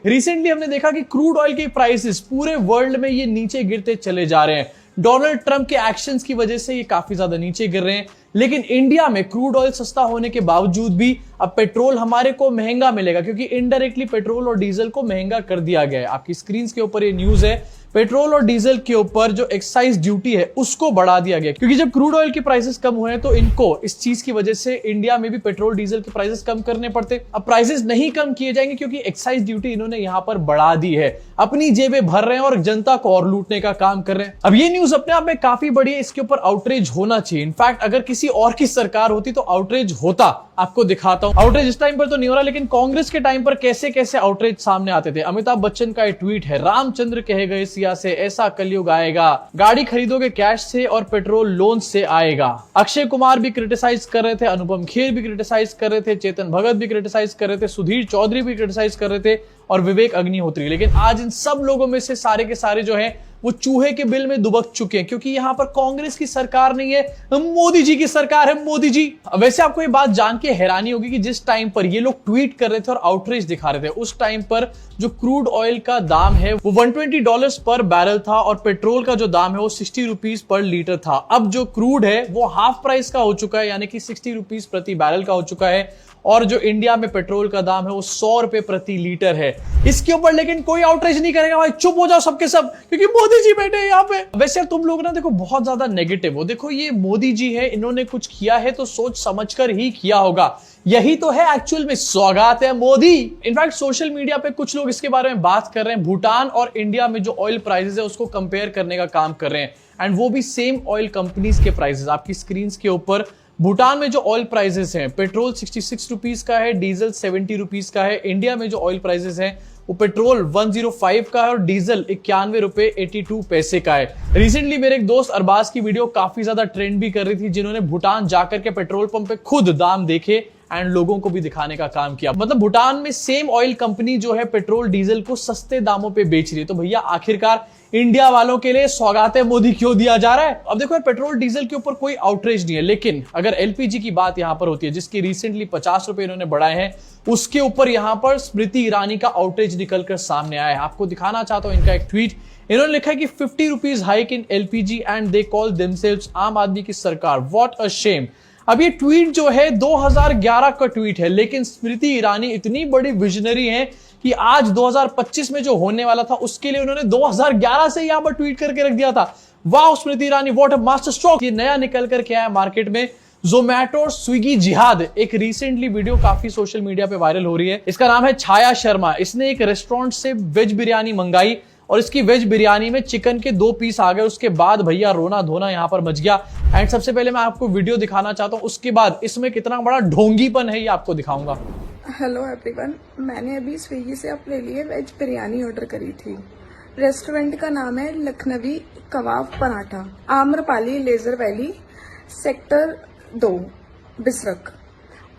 Recently हमने देखा कि क्रूड ऑयल के प्राइसेस पूरे वर्ल्ड में ये नीचे गिरते चले जा रहे हैं। डोनाल्ड ट्रंप के एक्शंस की वजह से ये काफी ज्यादा नीचे गिर रहे हैं। लेकिन इंडिया में क्रूड ऑयल सस्ता होने के बावजूद भी अब पेट्रोल हमारे को महंगा मिलेगा, क्योंकि इनडायरेक्टली पेट्रोल और डीजल को महंगा कर दिया गया है। आपकी स्क्रीन के ऊपर ये न्यूज है, पेट्रोल और डीजल के ऊपर जो एक्साइज ड्यूटी है उसको बढ़ा दिया गया, क्योंकि जब क्रूड ऑयल के प्राइसेस कम हुए हैं तो इनको इस चीज की वजह से इंडिया में भी पेट्रोल डीजल के प्राइसेस कम करने पड़ते। अब प्राइसेस नहीं कम किए जाएंगे क्योंकि एक्साइज ड्यूटी इन्होंने यहां पर बढ़ा दी है। अपनी जेबें भर रहे हैं और जनता को और लूटने का काम कर रहे हैं। अब ये न्यूज अपने आप में काफी बड़ी है, इसके ऊपर आउटरीच होना चाहिए। इनफैक्ट अगर किसी और की सरकार होती तो आउटरीच होता। आपको दिखाता हूं, आउटरीच इस टाइम पर तो नहीं हो रहा, लेकिन कांग्रेस के टाइम पर कैसे कैसे आउटरीच सामने आते थे। अमिताभ बच्चन का एक ट्वीट है, रामचंद्र कहे गए सिया से ऐसा कलयुग आएगा, गाड़ी खरीदोगे कैश से और पेट्रोल लोन से आएगा। अक्षय कुमार भी क्रिटिसाइज कर रहे थे, अनुपम खेर भी क्रिटिसाइज कर रहे थे, चेतन भगत भी क्रिटिसाइज कर रहे थे, सुधीर चौधरी भी क्रिटिसाइज कर रहे थे और विवेक अग्निहोत्री। लेकिन आज इन सब लोगों में से सारे के सारे जो हैं वो चूहे के बिल में दुबक चुके हैं, क्योंकि यहां पर कांग्रेस की सरकार नहीं है, मोदी जी की सरकार है। मोदी जी, वैसे आपको ये बात जान के हैरानी होगी कि जिस टाइम पर ये लोग ट्वीट कर रहे थे और आउटरीच दिखा रहे थे, उस टाइम पर जो क्रूड ऑयल का दाम है वो $120 पर बैरल था और पेट्रोल का जो दाम है वो 60 रुपीज पर लीटर था। अब जो क्रूड है वो हाफ प्राइस का हो चुका है, यानी कि 60 रुपीज प्रति बैरल का हो चुका है, और जो इंडिया में पेट्रोल का दाम है वो 100 रुपए प्रति लीटर है। इसके ऊपर लेकिन कोई आउटरीच नहीं करेगा। भाई चुप हो जाओ सबके सब, क्योंकि मोदी जी बैठे हैं यहाँ पे। वैसे तुम लोग ना देखो बहुत ज्यादा नेगेटिव हो। देखो ये मोदी जी है, इन्होंने कुछ किया है तो सोच समझकर ही किया होगा। यही तो है एक्चुअल में स्वागत है मोदी। इनफैक्ट सोशल मीडिया पे कुछ लोग इसके बारे में बात कर रहे हैं, भूटान और इंडिया में जो ऑयल प्राइसेस है उसको कंपेयर करने का काम कर रहे हैं, एंड वो भी सेम ऑयल कंपनीज के प्राइसेस। आपकी स्क्रीन के ऊपर भूटान में जो ऑयल प्राइसेस हैं, पेट्रोल 66 रुपीज का है, डीजल 70 रुपीज का है। इंडिया में जो ऑयल प्राइसेस हैं वो पेट्रोल 105 का है और डीजल 91 रुपए 82 पैसे का है। रिसेंटली मेरे एक दोस्त अरबाज की वीडियो काफी ज्यादा ट्रेंड भी कर रही थी, जिन्होंने भूटान जाकर के पेट्रोल पंप पे खुद दाम देखे एंड लोगों को भी दिखाने का काम किया। मतलब भूटान में सेम ऑयल कंपनी जो है पेट्रोल डीजल को सस्ते दामों पे बेच रही है। तो भैया आखिरकार इंडिया वालों के लिए स्वागत है मोदी क्यों दिया जा रहा है। अब देखो यार, पेट्रोल डीजल के ऊपर कोई आउटरीच नहीं है, लेकिन अगर एलपीजी की बात यहां पर होती है, जिसकी रिसेंटली 50 रुपए इन्होंने बढ़ाए हैं, उसके ऊपर यहां पर स्मृति ईरानी का आउटरीच निकलकर सामने आया है। आपको दिखाना चाहता हूं इनका एक ट्वीट। इन्होंने लिखा है कि 50 rupees hike in LPG and they call themselves आम आदमी की सरकार, व्हाट अ शेम। अब ये ट्वीट जो है 2011 का ट्वीट है, लेकिन स्मृति ईरानी इतनी बड़ी विजनरी है कि आज 2025 में जो होने वाला था उसके लिए उन्होंने 2011 से यहां पर ट्वीट करके रख दिया था। वाह Smriti Irani, what a master stroke. ये नया निकल करके आया मार्केट में, जोमैटो और स्विगी जिहाद। एक रिसेंटली वीडियो काफी सोशल मीडिया पे वायरल हो रही है, इसका नाम है छाया शर्मा। इसने एक रेस्टोरेंट से वेज बिरयानी मंगाई और इसकी वेज बिरयानी में चिकन के 2 पीस आ गए। उसके बाद भैया रोना धोना यहां पर मच गया। एंड सबसे पहले मैं आपको वीडियो दिखाना चाहता हूं, उसके बाद इसमें कितना बड़ा ढोंगीपन है ये आपको दिखाऊंगा। हेलो एवरीवन, मैंने अभी स्विगी से अपने लिए वेज बिरयानी ऑर्डर करी थी। रेस्टोरेंट का नाम है Lucknowi Kabab Paratha, Amrapali leisure valley, sector 2 Bisrakh.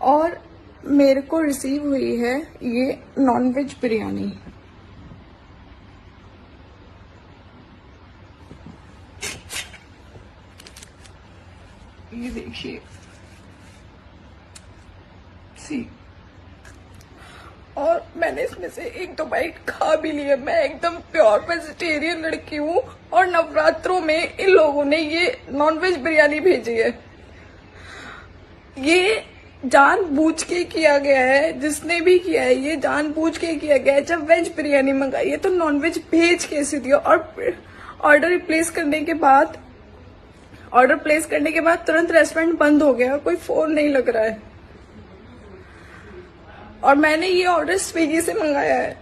और मेरे को रिसीव हुई है ये नॉनवेज बिरयानी। ये देखिए, सी, और मैंने इसमें से 1-2 बाइट खा भी लिया। मैं एकदम प्योर वेजिटेरियन लड़की हूँ और नवरात्रों में इन लोगों ने ये नॉनवेज बिरयानी भेजी है। ये जानबूझ के किया गया है, जिसने भी किया है ये जानबूझ के किया गया है। जब वेज बिरयानी मंगाई है तो नॉनवेज भेज कैसे दिया। और ऑर्डर प्लेस करने के बाद तुरंत रेस्टोरेंट बंद हो गया, कोई फोन नहीं लग रहा है। और मैंने ये ऑर्डर स्विगी से मंगाया है।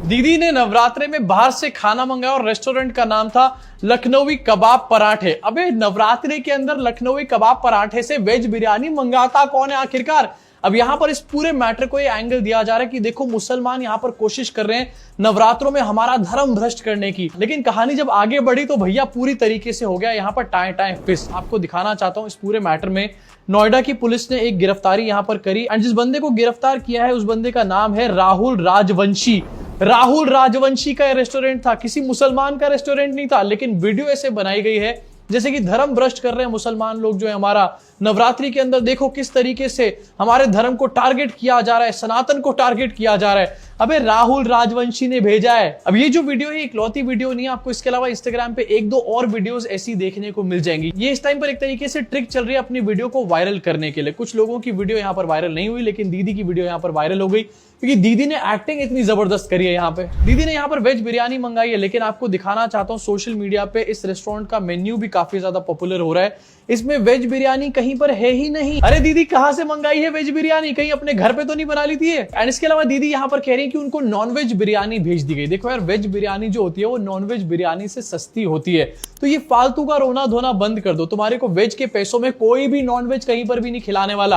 दीदी ने नवरात्रे में बाहर से खाना मंगाया और रेस्टोरेंट का नाम था लखनवी कबाब पराठे। अबे नवरात्रे के अंदर लखनवी कबाब पराठे से वेज बिरयानी मंगाता कौन है आखिरकार। अब यहां पर इस पूरे मैटर को ये एंगल दिया जा रहा है कि देखो मुसलमान यहां पर कोशिश कर रहे हैं नवरात्रों में हमारा धर्म भ्रष्ट करने की, लेकिन कहानी जब आगे बढ़ी तो भैया पूरी तरीके से हो गया यहां पर टाइम फिस। आपको दिखाना चाहता हूं इस पूरे मैटर में नोएडा की पुलिस ने एक गिरफ्तारी यहां पर करी, एंड जिस बंदे को गिरफ्तार किया है उस बंदे का नाम है राहुल राजवंशी। राहुल राजवंशी का रेस्टोरेंट था, किसी मुसलमान का रेस्टोरेंट नहीं था, लेकिन वीडियो ऐसे बनाई गई है जैसे कि धर्म भ्रष्ट कर रहे हैं मुसलमान लोग जो है हमारा नवरात्रि के अंदर देखो किस तरीके से हमारे धर्म को टारगेट किया जा रहा है, सनातन को टारगेट किया जा रहा है। अबे राहुल राजवंशी ने भेजा है। अब ये जो वीडियो है इकलौती वीडियो नहीं है, आपको इसके अलावा इंस्टाग्राम पे एक दो और वीडियोस ऐसी देखने को मिल जाएंगी। ये इस टाइम पर एक तरीके से ट्रिक चल रही है अपनी वीडियो को वायरल करने के लिए। कुछ लोगों की वीडियो यहाँ पर वायरल नहीं हुई, लेकिन दीदी की वीडियो यहाँ पर वायरल हो गई, क्योंकि दीदी ने एक्टिंग इतनी जबरदस्त करी है। यहाँ पे दीदी ने यहाँ पर वेज बिरयानी मंगाई है, लेकिन आपको दिखाना चाहता हूँ सोशल मीडिया पे इस रेस्टोरेंट का मेन्यू भी काफी ज्यादा पॉपुलर हो रहा है। इसमें वेज बिरयानी कहीं पर है ही नहीं। अरे दीदी कहां से मंगाई है वेज बिरयानी? कहीं अपने घर पे तो नहीं बना ली थी? एंड इसके अलावा दीदी यहाँ पर कह रही है कि उनको नॉन वेज बिरयानी भेज दी गई। देखो यार, वेज बिरयानी जो होती है वो नॉन वेज बिरयानी से सस्ती होती है, तो ये फालतू का रोना धोना बंद कर दो। तुम्हारे को वेज के पैसों में कोई भी नॉन वेज कहीं पर भी नहीं खिलाने वाला।